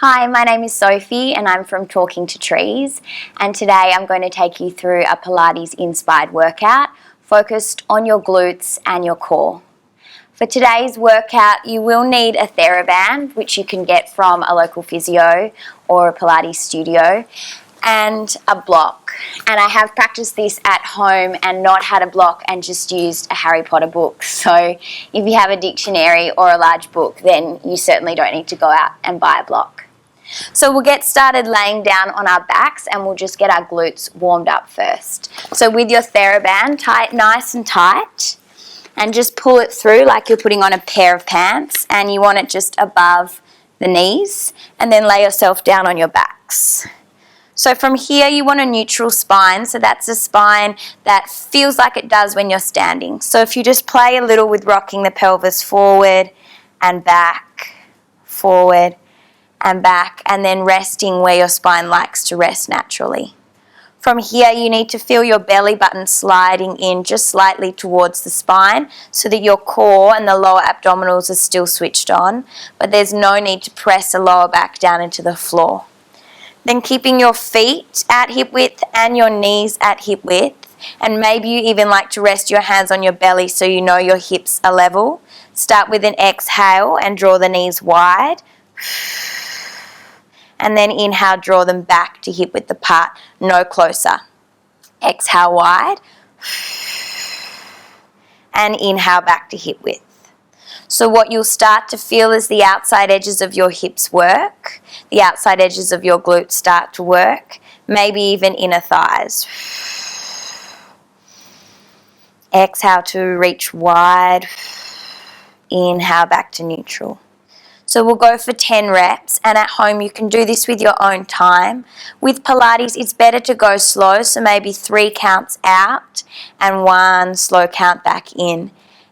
Hi, my name is Sophie and I'm from Talking to Trees, and today I'm going to take you through a Pilates inspired workout focused on your glutes and your core. For today's workout you will need a TheraBand, which you can get from a local physio or a Pilates studio, and a block. And I have practiced this at home and not had a block and just used a Harry Potter book. So if you have a dictionary or a large book, then you certainly don't need to go out and buy a block. So we'll get started laying down on our backs and we'll just get our glutes warmed up first. So with your TheraBand, tie it nice and tight and just pull it through like you're putting on a pair of pants, and you want it just above the knees, and then lay yourself down on your backs. So from here you want a neutral spine, so that's a spine that feels like it does when you're standing. So if you just play a little with rocking the pelvis forward and back, forward and back, and then resting where your spine likes to rest naturally. From here you need to feel your belly button sliding in just slightly towards the spine so that your core and the lower abdominals are still switched on, but there's no need to press the lower back down into the floor. Then keeping your feet at hip width and your knees at hip width, and maybe you even like to rest your hands on your belly so you know your hips are level. Start with an exhale and draw the knees wide. And then inhale, draw them back to hip width apart, no closer. Exhale wide. And inhale back to hip width. So what you'll start to feel is the outside edges of your hips work, the outside edges of your glutes start to work, maybe even inner thighs. Exhale to reach wide. Inhale back to neutral. So we'll go for 10 reps, and at home you can do this with your own time. With Pilates it's better to go slow, so maybe 3 counts out and 1 slow count back in.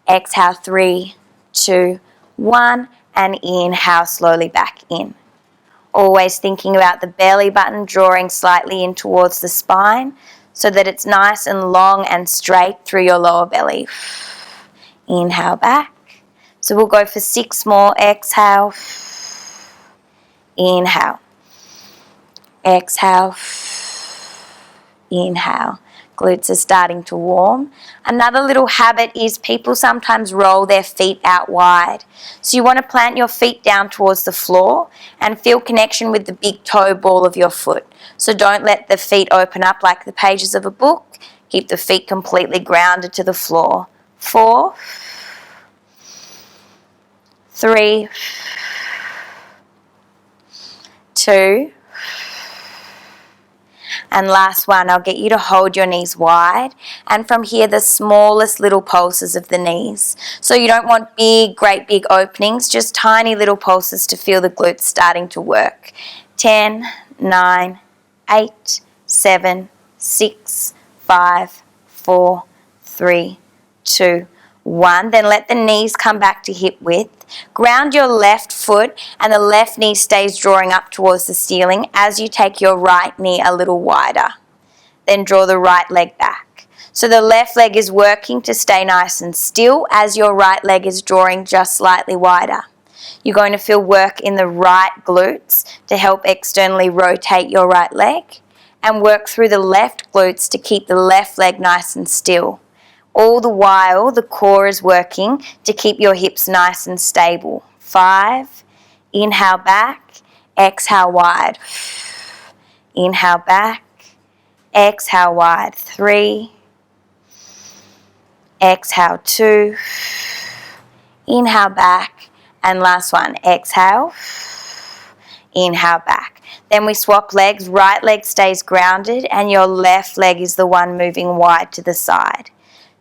Exhale, 3, 2, 1, and inhale slowly back in. Always thinking about the belly button drawing slightly in towards the spine so that it's nice and long and straight through your lower belly. Inhale back. So we'll go for 6 more. Exhale, inhale, exhale, inhale. Glutes are starting to warm. Another little habit is people sometimes roll their feet out wide. So you want to plant your feet down towards the floor and feel connection with the big toe ball of your foot. So don't let the feet open up like the pages of a book. Keep the feet completely grounded to the floor. 4, 3, 2, and last one. I'll get you to hold your knees wide, and from here the smallest little pulses of the knees. So you don't want great big openings, just tiny little pulses to feel the glutes starting to work. 10, 9, 8, 7, 6, 5, 4, 3, 2, 1. Then let the knees come back to hip width. Ground your left foot and the left knee stays drawing up towards the ceiling as you take your right knee a little wider. Then draw the right leg back. So the left leg is working to stay nice and still as your right leg is drawing just slightly wider. You're going to feel work in the right glutes to help externally rotate your right leg, and work through the left glutes to keep the left leg nice and still. All the while, the core is working to keep your hips nice and stable. 5, inhale back, exhale wide. Inhale back, exhale wide. 3, exhale 2, inhale back, and last one, exhale, inhale back. Then we swap legs, right leg stays grounded and your left leg is the one moving wide to the side.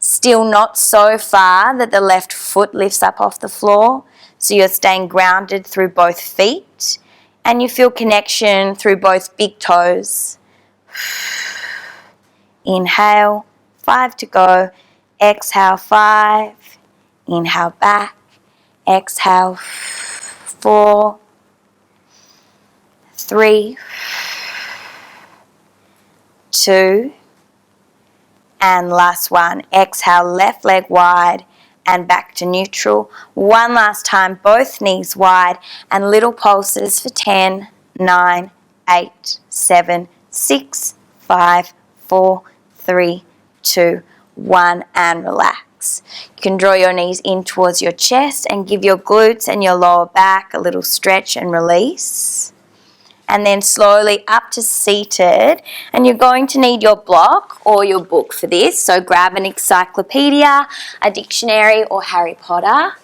Still not so far that the left foot lifts up off the floor, so you're staying grounded through both feet and you feel connection through both big toes. Inhale, 5 to go. Exhale, 5. Inhale back. Exhale, 4, 3, 2, and last one. Exhale, left leg wide and back to neutral. One last time, both knees wide and little pulses for 10, 9, 8, 7, 6, 5, 4, 3, 2, 1, and relax. You can draw your knees in towards your chest and give your glutes and your lower back a little stretch and release. And then slowly up to seated, and you're going to need your block or your book for this, so grab an encyclopedia, a dictionary or Harry Potter,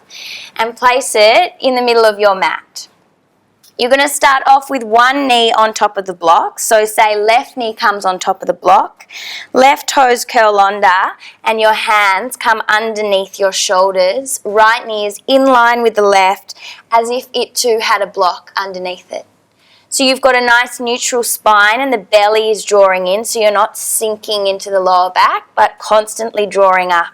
and place it in the middle of your mat. You're going to start off with one knee on top of the block, so say left knee comes on top of the block, left toes curl under, and your hands come underneath your shoulders, right knee is in line with the left as if it too had a block underneath it. So you've got a nice neutral spine and the belly is drawing in, so you're not sinking into the lower back, but constantly drawing up.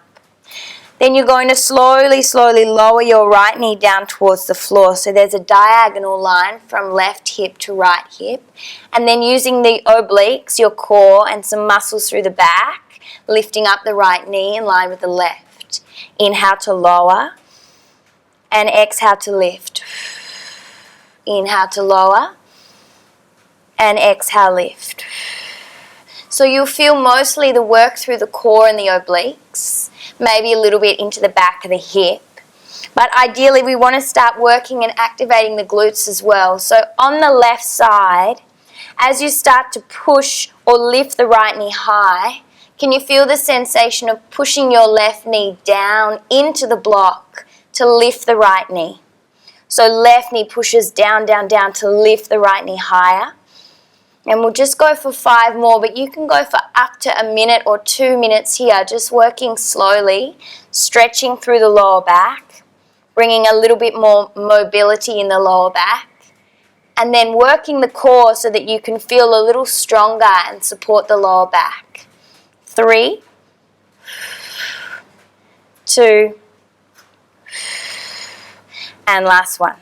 Then you're going to slowly lower your right knee down towards the floor. So there's a diagonal line from left hip to right hip. And then using the obliques, your core, and some muscles through the back, lifting up the right knee in line with the left. Inhale to lower and exhale to lift. Inhale to lower and exhale, lift. So you'll feel mostly the work through the core and the obliques, maybe a little bit into the back of the hip. But ideally we want to start working and activating the glutes as well. So on the left side, as you start to push or lift the right knee high, can you feel the sensation of pushing your left knee down into the block to lift the right knee? So left knee pushes down, down, down to lift the right knee higher. And we'll just go for 5 more, but you can go for up to a minute or 2 minutes here, just working slowly, stretching through the lower back, bringing a little bit more mobility in the lower back, and then working the core so that you can feel a little stronger and support the lower back. 3, 2, and last one.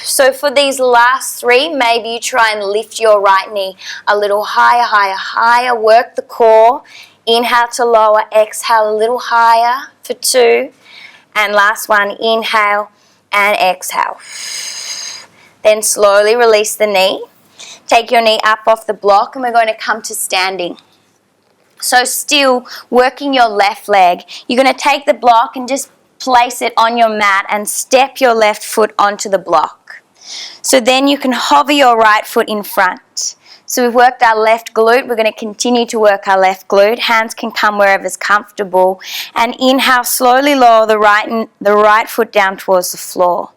So for these last 3, maybe you try and lift your right knee a little higher, higher, higher. Work the core. Inhale to lower, exhale a little higher for 2. And last one, inhale and exhale. Then slowly release the knee. Take your knee up off the block and we're going to come to standing. So still working your left leg. You're going to take the block and just place it on your mat and step your left foot onto the block. So then you can hover your right foot in front. So we've worked our left glute. We're going to continue to work our left glute. Hands can come wherever's comfortable. And inhale, slowly lower the right foot down towards the floor.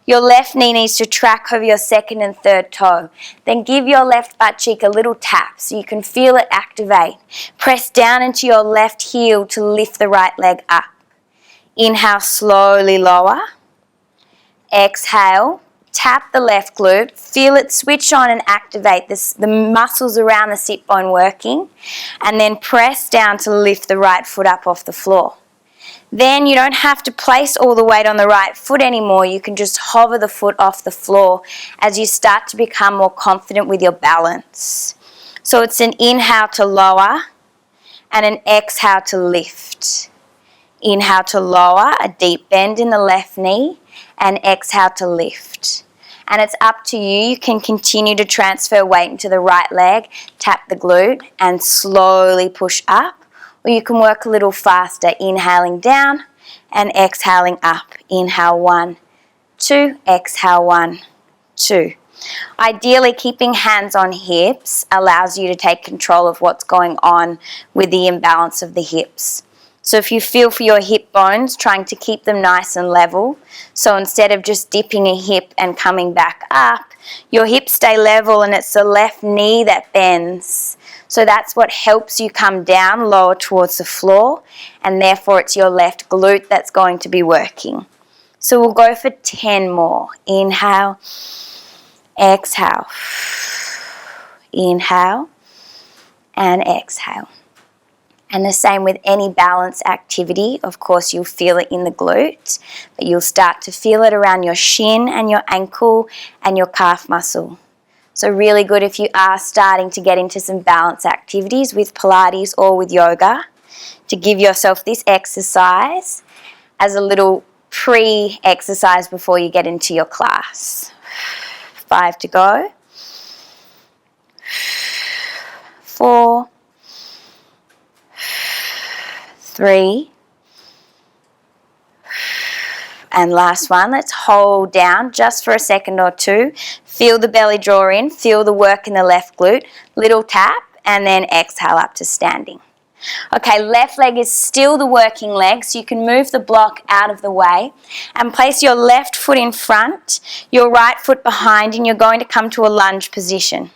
Your left knee needs to track over your second and third toe. Then give your left butt cheek a little tap so you can feel it activate. Press down into your left heel to lift the right leg up. Inhale, slowly lower. Exhale, tap the left glute. Feel it switch on and activate the muscles around the sit bone working. And then press down to lift the right foot up off the floor. Then you don't have to place all the weight on the right foot anymore. You can just hover the foot off the floor as you start to become more confident with your balance. So it's an inhale to lower and an exhale to lift. Inhale to lower, a deep bend in the left knee, and exhale to lift. And it's up to you. You can continue to transfer weight into the right leg, tap the glute, and slowly push up. Or you can work a little faster, inhaling down and exhaling up. Inhale 1, 2, exhale 1, 2. Ideally, keeping hands on hips allows you to take control of what's going on with the imbalance of the hips. So if you feel for your hip bones, trying to keep them nice and level. So instead of just dipping a hip and coming back up, your hips stay level and it's the left knee that bends. So that's what helps you come down lower towards the floor, and therefore it's your left glute that's going to be working. So we'll go for 10 more. Inhale, exhale, inhale, and exhale. And the same with any balance activity. Of course, you'll feel it in the glute, but you'll start to feel it around your shin and your ankle and your calf muscle. So really good if you are starting to get into some balance activities with Pilates or with yoga, to give yourself this exercise as a little pre-exercise before you get into your class. 5 to go. 4, 3, and last one. Let's hold down just for a second or two. Feel the belly draw in, feel the work in the left glute, little tap, and then exhale up to standing. Okay, left leg is still the working leg, so you can move the block out of the way and place your left foot in front, your right foot behind, and you're going to come to a lunge position.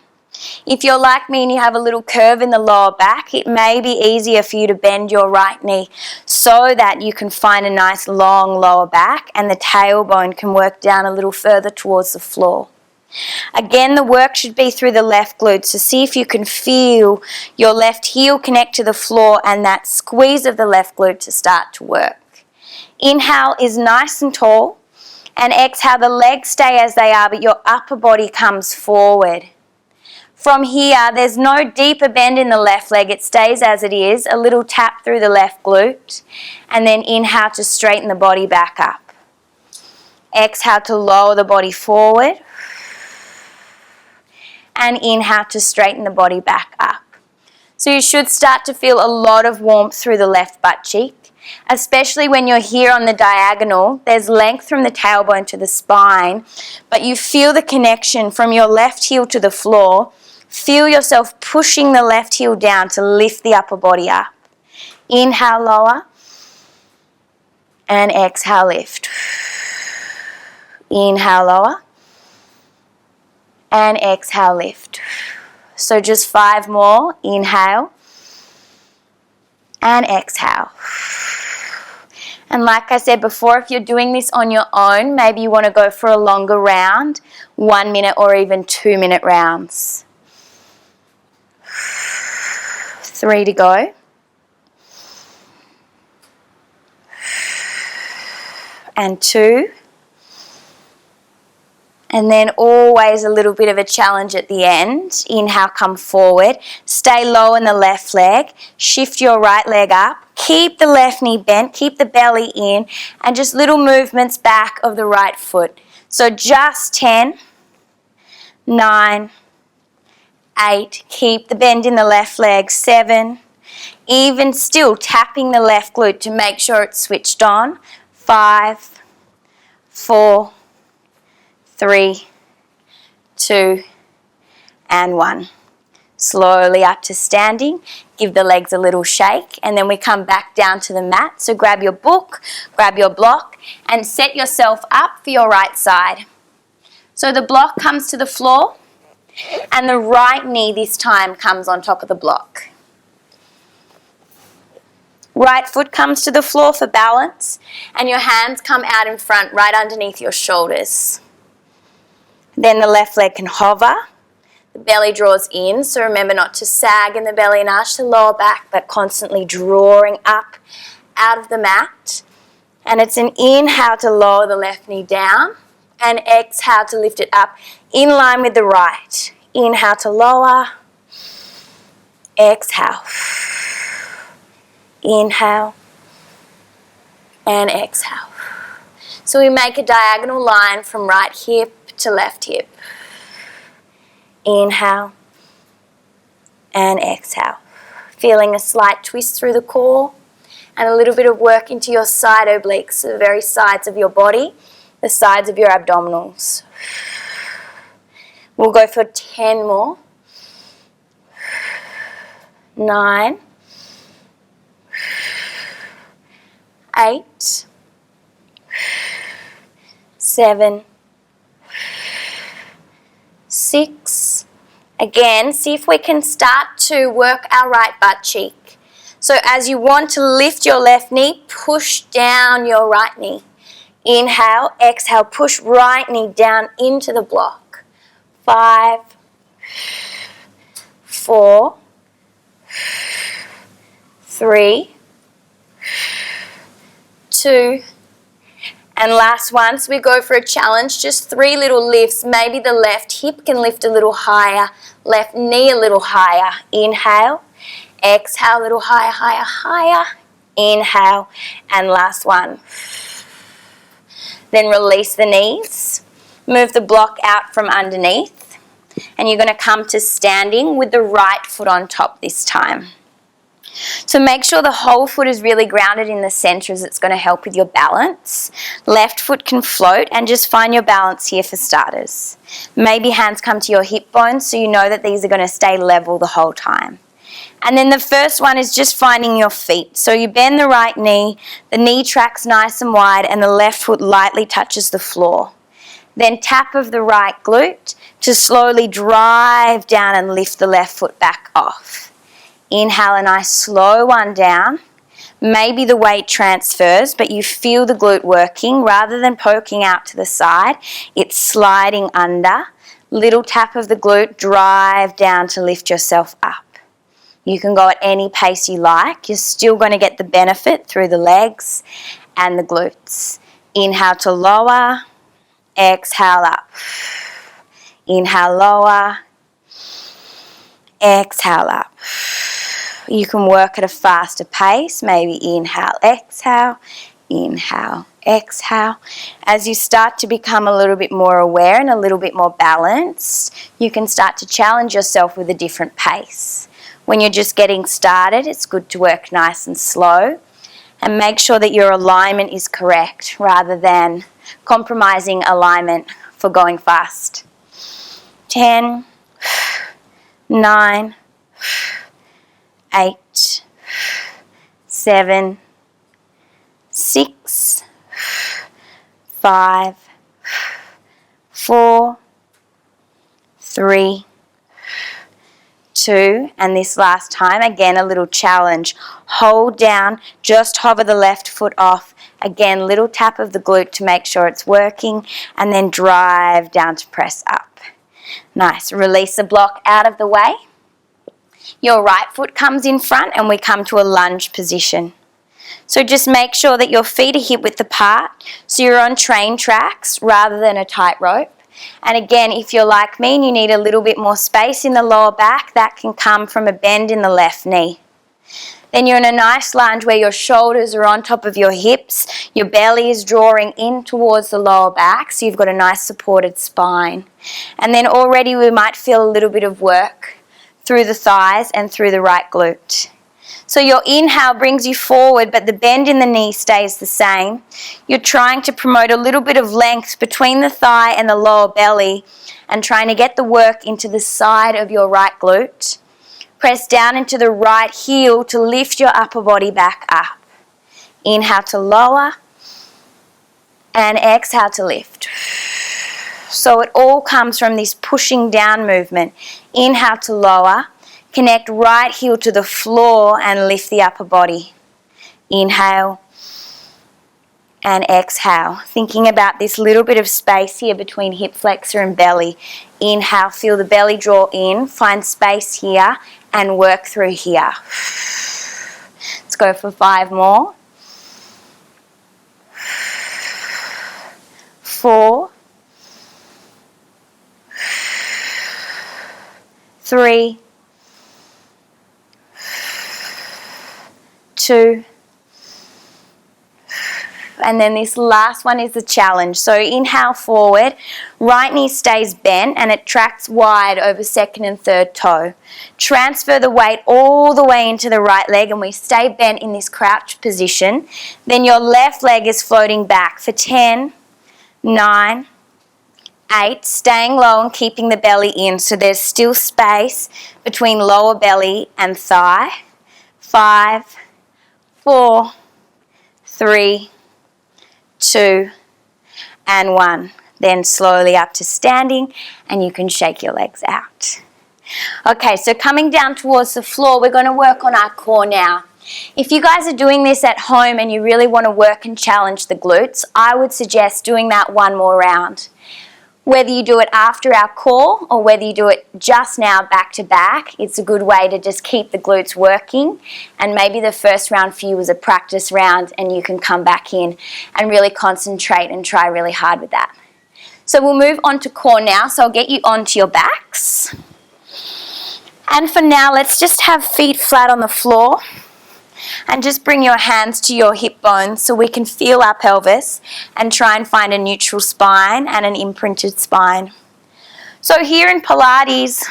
If you're like me and you have a little curve in the lower back, it may be easier for you to bend your right knee so that you can find a nice long lower back and the tailbone can work down a little further towards the floor. Again, the work should be through the left glute, so see if you can feel your left heel connect to the floor and that squeeze of the left glute to start to work. Inhale is nice and tall, and exhale, the legs stay as they are, but your upper body comes forward. From here, there's no deeper bend in the left leg, it stays as it is, a little tap through the left glute, and then inhale to straighten the body back up. Exhale to lower the body forward, and inhale to straighten the body back up. So you should start to feel a lot of warmth through the left butt cheek, especially when you're here on the diagonal. There's length from the tailbone to the spine, but you feel the connection from your left heel to the floor. Feel yourself pushing the left heel down to lift the upper body up. Inhale, lower, and exhale, lift. Inhale, lower, and exhale, lift. So just 5 more. Inhale and exhale. And like I said before, if you're doing this on your own, maybe you want to go for a longer round, 1 minute or even 2 minute rounds. 3 to go. And 2. And then always a little bit of a challenge at the end. Inhale, come forward. Stay low in the left leg. Shift your right leg up. Keep the left knee bent. Keep the belly in. And just little movements back of the right foot. So just 10, 9, 8. Keep the bend in the left leg. 7. Even still tapping the left glute to make sure it's switched on. 5, 4, 3, 2, and 1. Slowly up to standing. Give the legs a little shake, and then we come back down to the mat. So grab your book, grab your block, and set yourself up for your right side. So the block comes to the floor, and the right knee this time comes on top of the block. Right foot comes to the floor for balance, and your hands come out in front right underneath your shoulders. Then the left leg can hover. The belly draws in, so remember not to sag in the belly and arch the lower back, but constantly drawing up out of the mat. And it's an inhale to lower the left knee down, and exhale to lift it up in line with the right. Inhale to lower, exhale. Inhale and exhale. So we make a diagonal line from right hip to left hip. Inhale and exhale. Feeling a slight twist through the core and a little bit of work into your side obliques, the very sides of your body, the sides of your abdominals. We'll go for 10 more. 9, 8, 7, 6. Again, see if we can start to work our right butt cheek. So as you want to lift your left knee, push down your right knee. Inhale, exhale, push right knee down into the block. 5, 4, 3, 2, and last one. So we go for a challenge, just 3 little lifts. Maybe the left hip can lift a little higher, left knee a little higher. Inhale, exhale, a little higher, higher, higher. Inhale, and last one. Then release the knees. Move the block out from underneath, and you're going to come to standing with the right foot on top this time. So make sure the whole foot is really grounded in the center, as it's going to help with your balance. Left foot can float, and just find your balance here for starters. Maybe hands come to your hip bones so you know that these are going to stay level the whole time. And then the first one is just finding your feet. So you bend the right knee, the knee tracks nice and wide, and the left foot lightly touches the floor. Then tap of the right glute to slowly drive down and lift the left foot back off. Inhale a nice slow one down. Maybe the weight transfers, but you feel the glute working. Rather than poking out to the side, it's sliding under. Little tap of the glute, drive down to lift yourself up. You can go at any pace you like. You're still going to get the benefit through the legs and the glutes. Inhale to lower, exhale up. Inhale, lower, exhale up. You can work at a faster pace, maybe inhale, exhale, exhale. As you start to become a little bit more aware and a little bit more balanced, you can start to challenge yourself with a different pace. When you're just getting started, it's good to work nice and slow and make sure that your alignment is correct rather than compromising alignment for going fast. 10, 9, 8, 7, 6, 5, 4, 3, 2, and this last time, again, a little challenge. Hold down, just hover the left foot off. Again, little tap of the glute to make sure it's working, and then drive down to press up. Nice. Release the block out of the way. Your right foot comes in front and we come to a lunge position. So just make sure that your feet are hip width apart so you're on train tracks rather than a tightrope. And again, if you're like me and you need a little bit more space in the lower back, that can come from a bend in the left knee. Then you're in a nice lunge where your shoulders are on top of your hips, your belly is drawing in towards the lower back, so you've got a nice supported spine. And then already we might feel a little bit of work through the thighs and through the right glute. So your inhale brings you forward, but the bend in the knee stays the same. You're trying to promote a little bit of length between the thigh and the lower belly and trying to get the work into the side of your right glute. Press down into the right heel to lift your upper body back up. Inhale to lower and exhale to lift. So it all comes from this pushing down movement. Inhale to lower, connect right heel to the floor and lift the upper body. Inhale and exhale. Thinking about this little bit of space here between hip flexor and belly. Inhale, feel the belly draw in, find space here and work through here. Let's go for 5 more. 4, 3, 2, and then this last one is the challenge. So inhale forward, right knee stays bent and it tracks wide over second and third toe. Transfer the weight all the way into the right leg and we stay bent in this crouch position. Then your left leg is floating back for 10, 9, 8, staying low and keeping the belly in so there's still space between lower belly and thigh. 5, 4, 3, 2, and 1. Then slowly up to standing and you can shake your legs out. Okay, so coming down towards the floor, we're going to work on our core now. If you guys are doing this at home and you really want to work and challenge the glutes, I would suggest doing that one more round. Whether you do it after our core or whether you do it just now back to back, it's a good way to just keep the glutes working, and maybe the first round for you was a practice round and you can come back in and really concentrate and try really hard with that. So we'll move on to core now, so I'll get you onto your backs. And for now, let's just have feet flat on the floor And just bring your hands to your hip bones so we can feel our pelvis and try and find a neutral spine and an imprinted spine. So here in Pilates,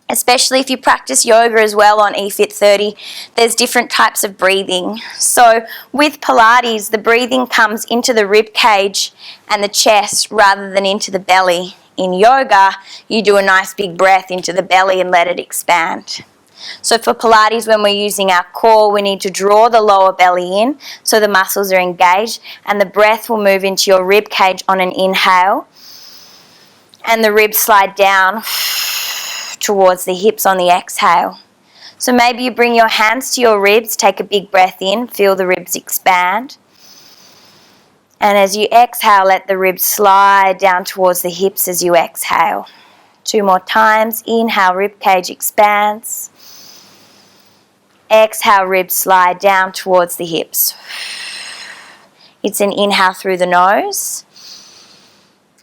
especially if you practice yoga as well on eFit 30, there's different types of breathing. So with Pilates, the breathing comes into the rib cage and the chest rather than into the belly. In yoga, you do a nice big breath into the belly and let it expand. So for Pilates, when we're using our core, we need to draw the lower belly in so the muscles are engaged, and the breath will move into your rib cage on an inhale, and the ribs slide down towards the hips on the exhale. So maybe you bring your hands to your ribs, take a big breath in, feel the ribs expand. And as you exhale, let the ribs slide down towards the hips as you exhale. 2 more times. Inhale, rib cage expands. Exhale, ribs slide down towards the hips. It's an inhale through the nose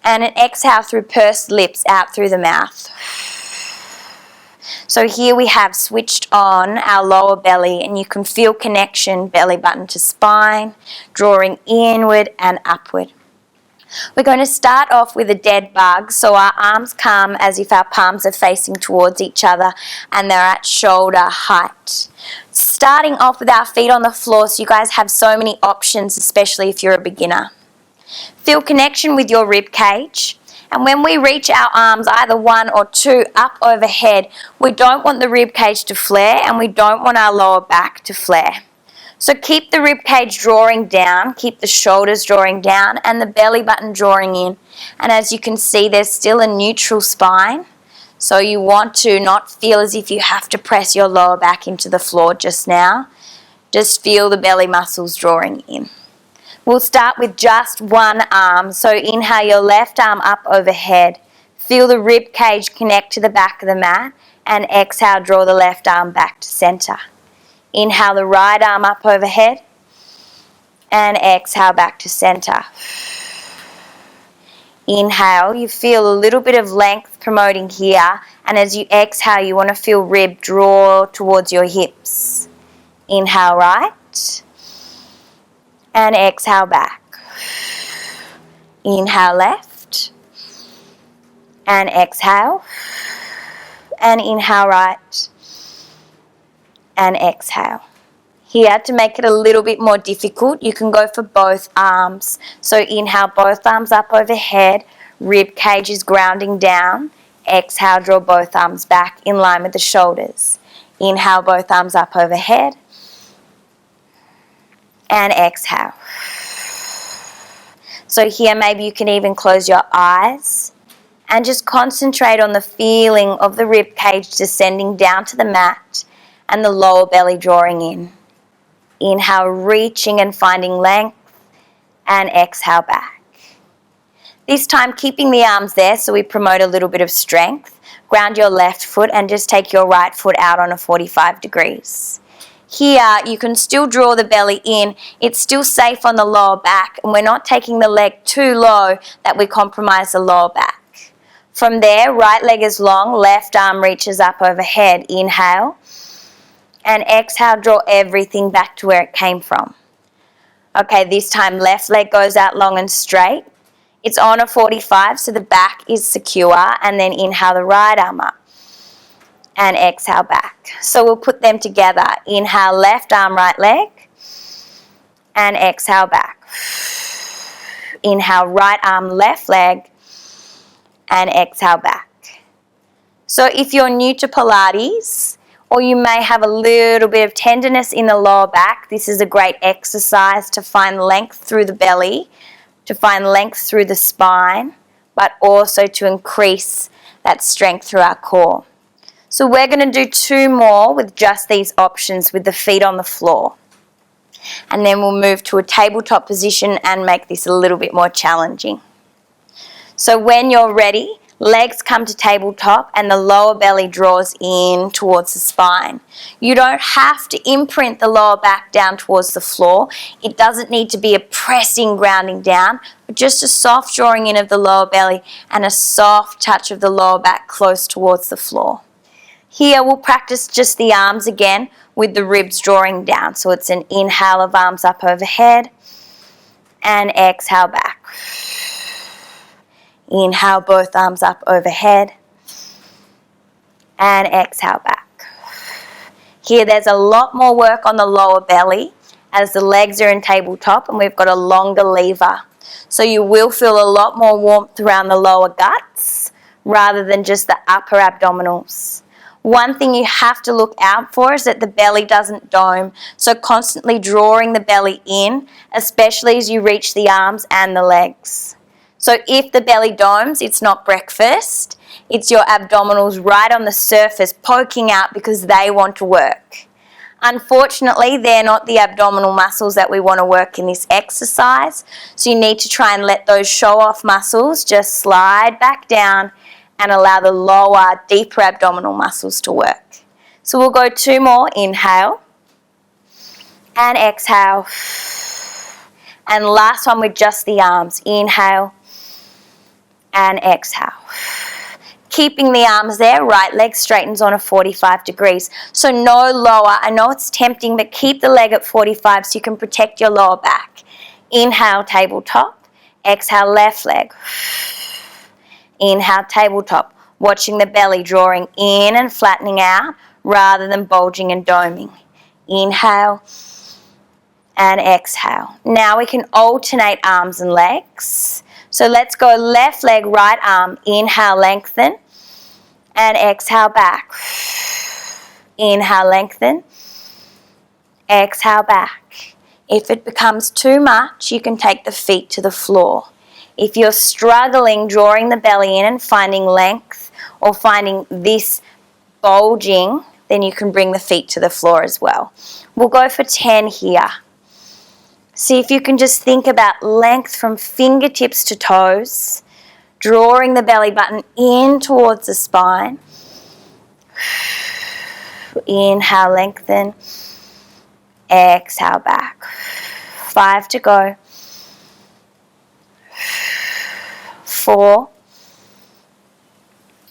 and an exhale through pursed lips out through the mouth. So here we have switched on our lower belly, and you can feel connection, belly button to spine, drawing inward and upward. We're going to start off with a dead bug, so our arms come as if our palms are facing towards each other and they're at shoulder height. Starting off with our feet on the floor, so you guys have so many options, especially if you're a beginner. Feel connection with your rib cage, and when we reach our arms, either 1 or 2 up overhead, we don't want the rib cage to flare and we don't want our lower back to flare. So keep the rib cage drawing down, keep the shoulders drawing down and the belly button drawing in. And as you can see, there's still a neutral spine. So you want to not feel as if you have to press your lower back into the floor just now. Just feel the belly muscles drawing in. We'll start with just one arm. So inhale your left arm up overhead. Feel the rib cage connect to the back of the mat, and exhale, draw the left arm back to center. Inhale the right arm up overhead and exhale back to center. Inhale, you feel a little bit of length promoting here, and as you exhale you want to feel rib draw towards your hips. Inhale right and exhale back. Inhale left and exhale, and inhale right and exhale. Here, to make it a little bit more difficult, you can go for both arms. So inhale, both arms up overhead, rib cage is grounding down. Exhale, draw both arms back in line with the shoulders. Inhale, both arms up overhead and exhale. So here maybe you can even close your eyes and just concentrate on the feeling of the rib cage descending down to the mat and the lower belly drawing in. Inhale, reaching and finding length, and exhale back. This time keeping the arms there so we promote a little bit of strength. Ground your left foot and just take your right foot out on a 45 degrees. Here you can still draw the belly in. It's still safe on the lower back, and we're not taking the leg too low that we compromise the lower back. From there, right leg is long, left arm reaches up overhead. Inhale. And exhale, draw everything back to where it came from. Okay, this time left leg goes out long and straight. It's on a 45, so the back is secure, and then inhale the right arm up and exhale back. So we'll put them together. Inhale, left arm, right leg, and exhale back. Inhale, right arm, left leg, and exhale back. So if you're new to Pilates, or you may have a little bit of tenderness in the lower back, this is a great exercise to find length through the belly, to find length through the spine, but also to increase that strength through our core. So we're going to do 2 more with just these options with the feet on the floor. And then we'll move to a tabletop position and make this a little bit more challenging. So when you're ready, legs come to tabletop and the lower belly draws in towards the spine. You don't have to imprint the lower back down towards the floor. It doesn't need to be a pressing grounding down, but just a soft drawing in of the lower belly and a soft touch of the lower back close towards the floor. Here we'll practice just the arms again. with the ribs drawing down. So it's an inhale of arms up overhead and exhale back. Inhale, both arms up overhead and exhale back. Here there's a lot more work on the lower belly as the legs are in tabletop and we've got a longer lever. So you will feel a lot more warmth around the lower guts rather than just the upper abdominals. One thing you have to look out for is that the belly doesn't dome, so constantly drawing the belly in, especially as you reach the arms and the legs. So if the belly domes, it's not breakfast, it's your abdominals right on the surface poking out because they want to work. Unfortunately, they're not the abdominal muscles that we want to work in this exercise, so you need to try and let those show-off muscles just slide back down and allow the lower, deeper abdominal muscles to work. So we'll go 2 more. Inhale and exhale. And last one with just the arms. Inhale and exhale. Keeping the arms there, right leg straightens on a 45 degrees. So no lower. I know it's tempting, but keep the leg at 45 so you can protect your lower back. Inhale, tabletop. Exhale, left leg. Inhale, tabletop, watching the belly drawing in and flattening out rather than bulging and doming. Inhale and exhale. Now we can alternate arms and legs. So let's go left leg, right arm. Inhale, lengthen and exhale back. Inhale, lengthen. Exhale back. If it becomes too much, you can take the feet to the floor. If you're struggling drawing the belly in and finding length or finding this bulging, then you can bring the feet to the floor as well. We'll go for 10 here. See if you can just think about length from fingertips to toes, drawing the belly button in towards the spine. Inhale, lengthen. Exhale back. 5 to go. 4.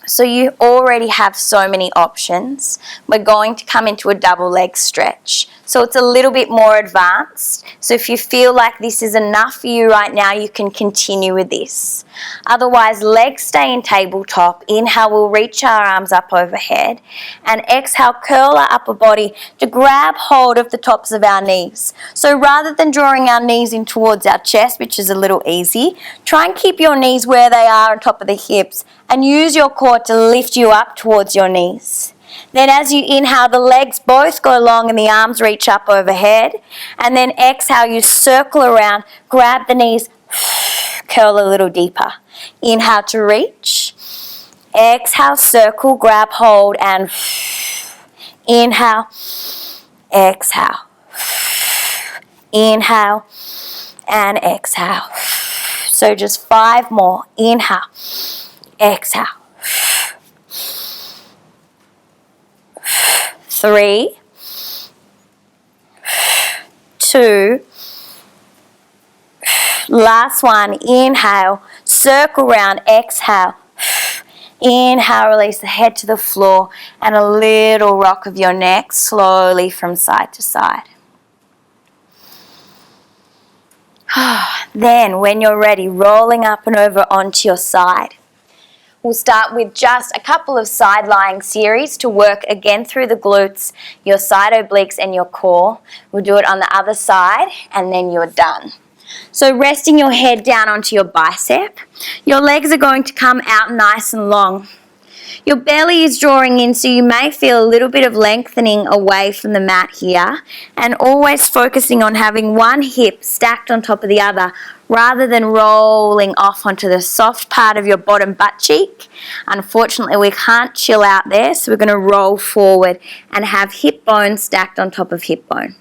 So you already have so many options. We're going to come into a double leg stretch. So it's a little bit more advanced. So if you feel like this is enough for you right now, you can continue with this. Otherwise, legs stay in tabletop. Inhale, we'll reach our arms up overhead. And exhale, curl our upper body to grab hold of the tops of our knees. So rather than drawing our knees in towards our chest, which is a little easy, try and keep your knees where they are on top of the hips and use your core to lift you up towards your knees. Then as you inhale, the legs both go long and the arms reach up overhead. And then exhale, you circle around, grab the knees, curl a little deeper. Inhale to reach. Exhale, circle, grab hold, and inhale, exhale. Inhale and exhale. So just 5 more. Inhale, exhale. 3, 2, last one. Inhale, circle round, exhale. Inhale, release the head to the floor and a little rock of your neck slowly from side to side. Then when you're ready, rolling up and over onto your side. We'll start with just a couple of side lying series to work again through the glutes, your side obliques and your core. We'll do it on the other side and then you're done. So resting your head down onto your bicep, your legs are going to come out nice and long. Your belly is drawing in, so you may feel a little bit of lengthening away from the mat here, and always focusing on having one hip stacked on top of the other rather than rolling off onto the soft part of your bottom butt cheek. Unfortunately, we can't chill out there, so we're going to roll forward and have hip bone stacked on top of hip bone.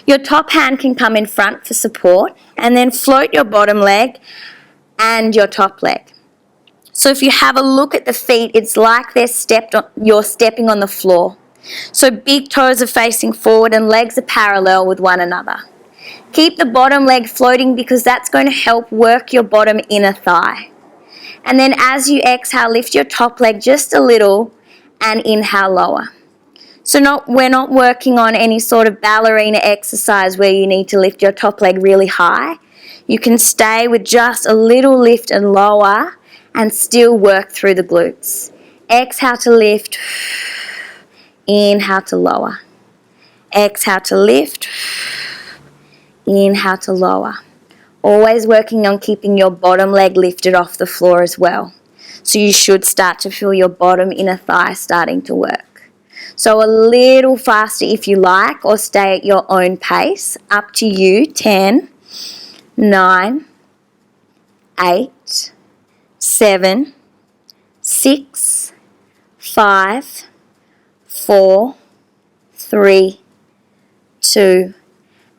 Your top hand can come in front for support, and then float your bottom leg and your top leg. So if you have a look at the feet, it's like you're stepping on the floor. So big toes are facing forward and legs are parallel with one another. Keep the bottom leg floating because that's going to help work your bottom inner thigh. And then as you exhale, lift your top leg just a little and inhale lower. So we're not working on any sort of ballerina exercise where you need to lift your top leg really high. You can stay with just a little lift and lower and still work through the glutes. Exhale to lift, inhale to lower. Exhale to lift, inhale to lower. Always working on keeping your bottom leg lifted off the floor as well. So you should start to feel your bottom inner thigh starting to work. So a little faster if you like, or stay at your own pace. Up to you. 10, 9, 8, 7, 6, 5, 4, 3, 2,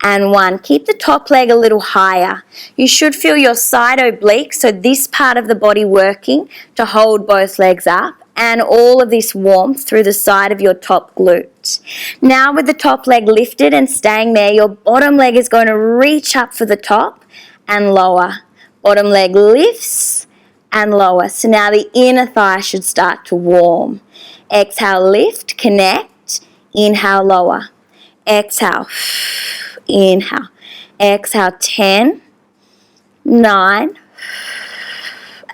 and 1. Keep the top leg a little higher. You should feel your side oblique, so this part of the body working to hold both legs up, and all of this warmth through the side of your top glute. Now with the top leg lifted and staying there, your bottom leg is going to reach up for the top and lower. Bottom leg lifts and lower. So now the inner thigh should start to warm. Exhale, lift, connect, inhale, lower. Exhale, inhale. Exhale, 10, 9,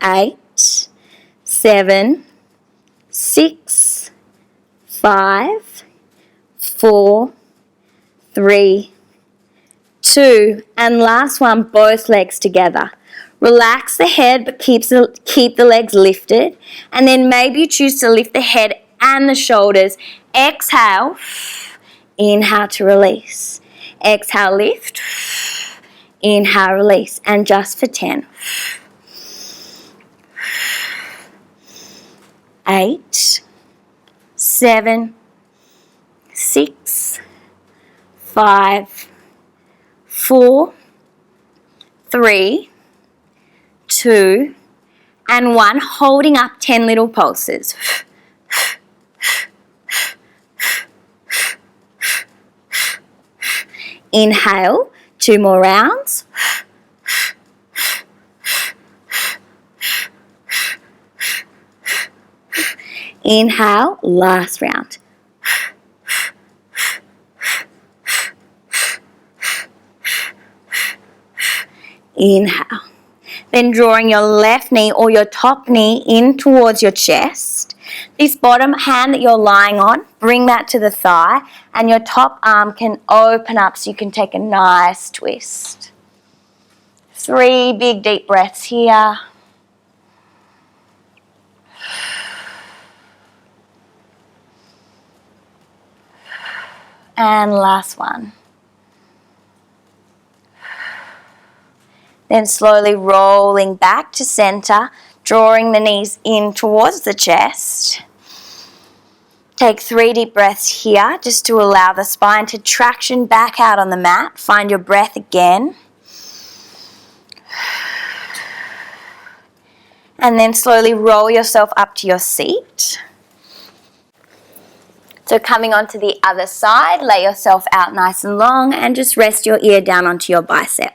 8, 7, 6, 5, 4, 3, 2, and last one, both legs together. Relax the head, but keep the legs lifted, and then maybe you choose to lift the head and the shoulders. Exhale, inhale to release. Exhale, lift, inhale, release, and just for 10. 8, 7, 6, 5, 4, 3, 2, and 1. Holding up 10 little pulses. Inhale, 2 more rounds. Inhale, last round. Inhale. Then drawing your left knee or your top knee in towards your chest. This bottom hand that you're lying on, bring that to the thigh, and your top arm can open up so you can take a nice twist. 3 big deep breaths here. And last one. Then slowly rolling back to center, drawing the knees in towards the chest. Take 3 deep breaths here just to allow the spine to traction back out on the mat. Find your breath again. And then slowly roll yourself up to your seat. So coming onto the other side, lay yourself out nice and long and just rest your ear down onto your bicep.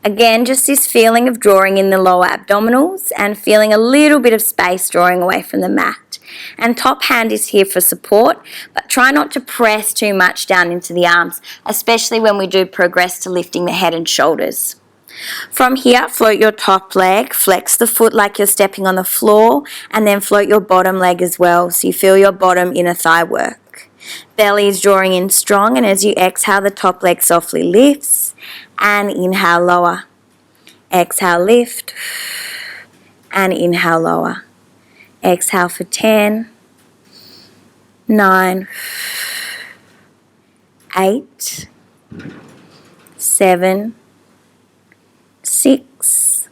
Again, just this feeling of drawing in the lower abdominals and feeling a little bit of space drawing away from the mat. And top hand is here for support, but try not to press too much down into the arms, especially when we do progress to lifting the head and shoulders. From here, float your top leg, flex the foot like you're stepping on the floor, and then float your bottom leg as well, so you feel your bottom inner thigh work. Belly is drawing in strong, and as you exhale, the top leg softly lifts, and inhale, lower. Exhale, lift, and inhale, lower. Exhale for 10, 9, 8, 7, 6.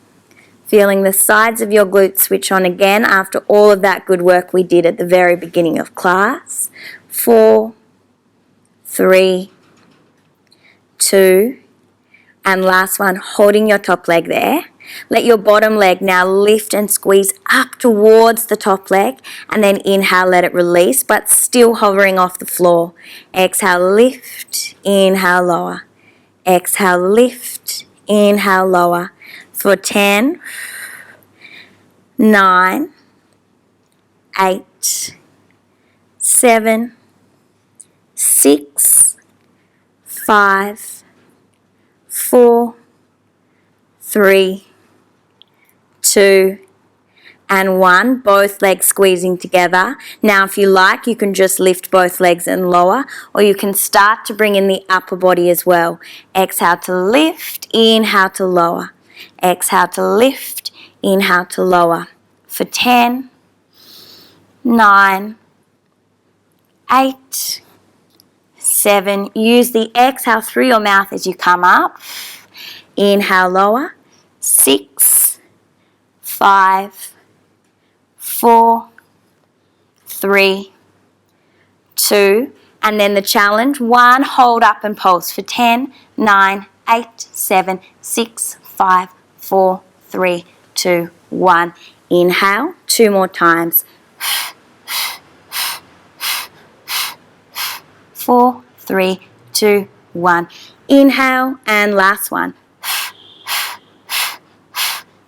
Feeling the sides of your glutes switch on again after all of that good work we did at the very beginning of class. 4, 3, 2, and last one, holding your top leg there. Let your bottom leg now lift and squeeze up towards the top leg, and then inhale, let it release, but still hovering off the floor. Exhale, lift, inhale, lower. Exhale, lift, inhale, lower. For 10, 9, 8, 7, 6, 5, 4, 3, 2, and 1. Both legs squeezing together. Now if you like, you can just lift both legs and lower, or you can start to bring in the upper body as well. Exhale to lift, inhale to lower. Exhale to lift, inhale to lower. For 10, 9, 8, 7. Use the exhale through your mouth as you come up. Inhale, lower. 6, 5, 4, 3, 2, and then the challenge. 1, hold up and pulse for 10, 9, 8, 7, 6, 5, 4, 3, 2, 1. Inhale, 2 more times. 4, 3, 2, 1. Inhale, and last one.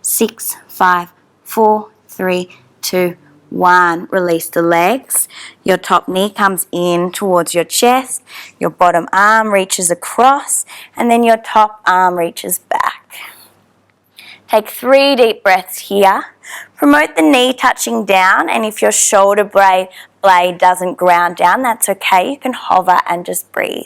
6, 5, 4, 3, 2, 1. Release the legs. Your top knee comes in towards your chest. Your bottom arm reaches across, and then your top arm reaches back. Take 3 deep breaths here. Promote the knee touching down, and if your shoulder blade doesn't ground down, that's okay. You can hover and just breathe.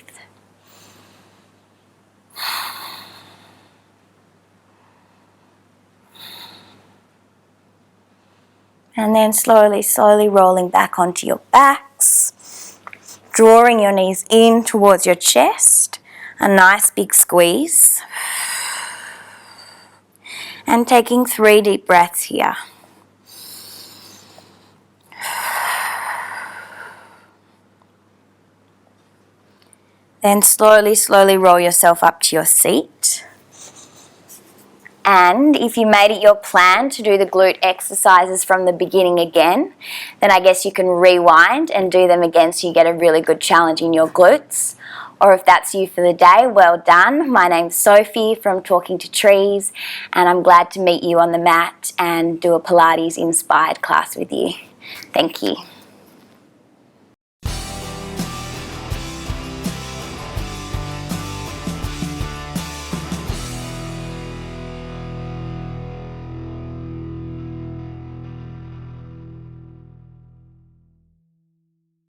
And then slowly rolling back onto your backs. Drawing your knees in towards your chest. A nice big squeeze. And taking 3 deep breaths here. Then slowly roll yourself up to your seat. And if you made it your plan to do the glute exercises from the beginning again, then I guess you can rewind and do them again so you get a really good challenge in your glutes. Or if that's you for the day, well done. My name's Sophie from Talking to Trees, and I'm glad to meet you on the mat and do a Pilates inspired class with you. Thank you.